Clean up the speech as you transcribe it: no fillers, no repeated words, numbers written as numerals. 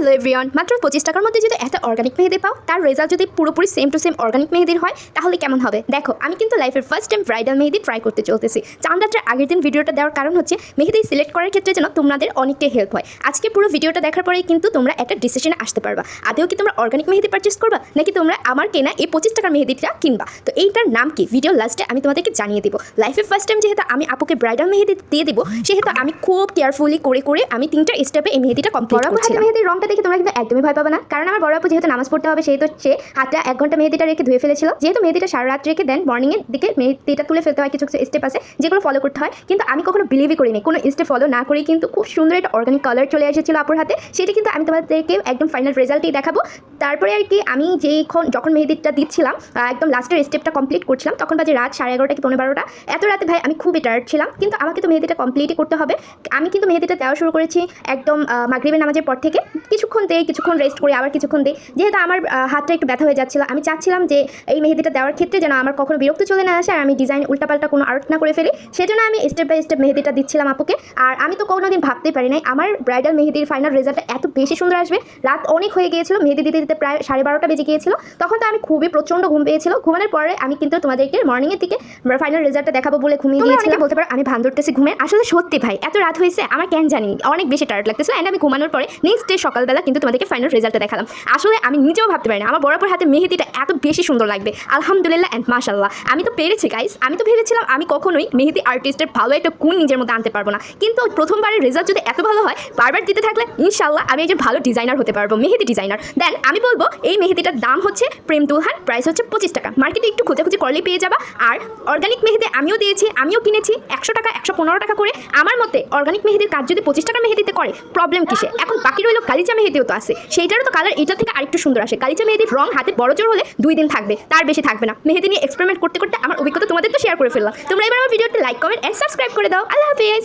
Hello everyone, মাত্র 25 টাকার মধ্যে যদি একটা অর্গানিক মেহেদি পাও, তার রেজাল্ট যদি পুরোপুরি সেম টু সেম অর্গানিক মেহেদির হয়, তাহলে কেমন হবে? দেখো, আমি কিন্তু লাইফের ফার্স্ট টাইম ব্রাইডাল মেহেদি ট্রাই করতে চলতেছি। চাঁদ রাতের আগের দিন ভিডিওটা দেওয়ার কারণ হচ্ছে মেহেদি সিলেক্ট করার ক্ষেত্রে যেন তোমাদের অনেকটাই হেল্প হয়। আজকে পুরো ভিডিওটা দেখার পরেই কিন্তু তোমরা একটা ডিসিশনে আসতে পারবা, আদেও কি তোমরা অর্গানিক মেহেদি পারচেস করবা, নাকি তোমরা আমার কেনা এই 25 টাকার মেহেদিটা কিনবা। তো এইটার নাম কি, ভিডিও লাস্টে আমি তোমাদেরকে জানিয়ে দেবো। লাইফের ফার্স্ট টাইম যেহেতু আমি আপুকে ব্রাইডাল মেহেদি দিয়ে দেবো, সেহেতু আমি খুব কেয়ারফুলি করে আমি 3টা স্টেপে এই মেহেদিটা কমপ্লিট করছি। মেহেদির রংটা দেখে তোমরা কিন্তু একদমই ভয় পাবে না, কারণ আমার বড় আপু যেহেতু নামাজ পড়তে হবে, সেহেতু সে হাতটা 1 ঘন্টা মেহেদিটা রেখে ধুয়ে ফেলেছিল। যেহেতু মেহেদিটা সারা রাত রেখে দেন মর্নিংয়ের দিকে মেহেদিটা তুলে ফেলতে হয়, কিছু স্টেপ আছে যেগুলো ফলো করতে হয়, কিন্তু আমি কখনো বিলিভই করিনি। কোনো স্টেপ ফলো না করেই কিন্তু খুব সুন্দর একটা অর্গানিক কালার চলে এসেছিল আপুর হাতে। সেটা কিন্তু আমি তোমাদেরকে একদম ফাইনাল রেজাল্টই দেখাবো। তারপরে আর কি আমি যখন মেহেদিটা দিচ্ছিলাম, একদম লাস্টের স্টেপটা কমপ্লিট করছিলাম, তখন বাজে রাত 11:30 কি 12:30। এত রাতে ভাই আমি খুবই টায়ার্ড ছিলাম, কিন্তু আমাকে তো মেহেদিটা কমপ্লিটই করতে হবে। আমি কিন্তু মেহেদিটা দেওয়া শুরু করেছি একদম মাগরিবের নামাজের পর থেকে। কিছুক্ষণ রেস্ট করে আবার কিছুক্ষণ দিই, যেহেতু আমার হাতটা একটু ব্যথা হয়ে যাচ্ছিল। আমি চাচ্ছিলাম যে এই মেহেদিটা দেওয়ার ক্ষেত্রে যেন আমার কখনো বিরক্ত চলে না আসে আর আমি ডিজাইন উল্টাপাল্টা কোনো আর্ট না করে ফেলি, সেজন্য আমি স্টেপ বাই স্টেপ মেহেদিটা দিচ্ছিলাম আপুকে। আর আমি তো কোনোদিন ভাবতেই পারি নাই আমার ব্রাইডাল মেহেদির ফাইনাল রেজাল্টটা এত বেশি সুন্দর আসবে। রাত অনেক হয়ে গিয়েছিল, মেহেদি দিতে দিতে প্রায় 12:30 বেজে গিয়েছিল। তখন তো আমি খুবই প্রচণ্ড ঘুম পেয়েছিল। ঘুমানোর পরে আমি কিন্তু তোমাদেরকে মর্নিংয়ের দিকে ফাইনাল রেজাল্টটা দেখাবো বলে ঘুমিয়ে গিয়েছিলাম। বলতে পারো আমি ভান ধরতেছি ঘুমের। আসলে সত্যি ভাই এত রাত হয়েছে আমার কেন জানি অনেক বেশি টায়ার্ড লাগতেছিল। অ্যান্ড আমি ঘুমানোর পরে নেক্সট ডে সকালবেলা কিন্তু তোমাদেরকে ফাইনাল রেজাল্টটা দেখালাম। আসলে আমি নিজেও ভাবতে পারি না আমার বরাবর হাতে মেহেদিটা এত বেশি সুন্দর লাগবে। আলহামদুলিল্লাহ অ্যান্ড মাশাআল্লাহ, আমি তো পেরেছি গাইস। আমি তো ভেবেছিলাম আমি কখনোই মেহেদি আর্টিস্টের ভালো একটা গুণ নিজের মধ্যে আনতে পারবো না, কিন্তু প্রথমবারের রেজাল্ট যদি এত ভালো হয়, বারবার দিতে থাকলে ইনশাল্লাহ আমি একজন ভালো ডিজাইনার হতে পারবো, মেহেদি ডিজাইনার। দেন আমি বলবো এই মেহেদিটার দাম হচ্ছে প্রেম দুলহান, প্রাইস হচ্ছে 25 টাকা। মার্কেটে একটু খোঁজাখুঁজি করলেই পেয়ে যাবা। আর অর্গানিক মেহেদি আমিও দিয়েছি, আমিও কিনেছি 100 টাকা 115 টাকা করে। আমার মতে অর্গানিক মেহেদির কাজ যদি 25 টাকা মেহেদিতে করে প্রবলেম কিসে? এখন বাকি রইল গালিচা মেহেদিও তো আছে, সেইটারও তো কালার এটা থেকে আরেকটু সুন্দর আসে। গালিচা মেহেদির রং হাতে বড় জোর হলে 2 দিন থাকবে, তার বেশি থাকবে না। মেহেদি নিয়ে এক্সপেরিমেন্ট করতে করতে আমার অভিজ্ঞতা তোমাদের তো শেয়ার করে ফেললাম। তোমরা এবার আমার ভিডিওতে লাইক, কমেন্ট এন্ড সাবস্ক্রাইব করে দাও। আল্লাহ হাফেজ।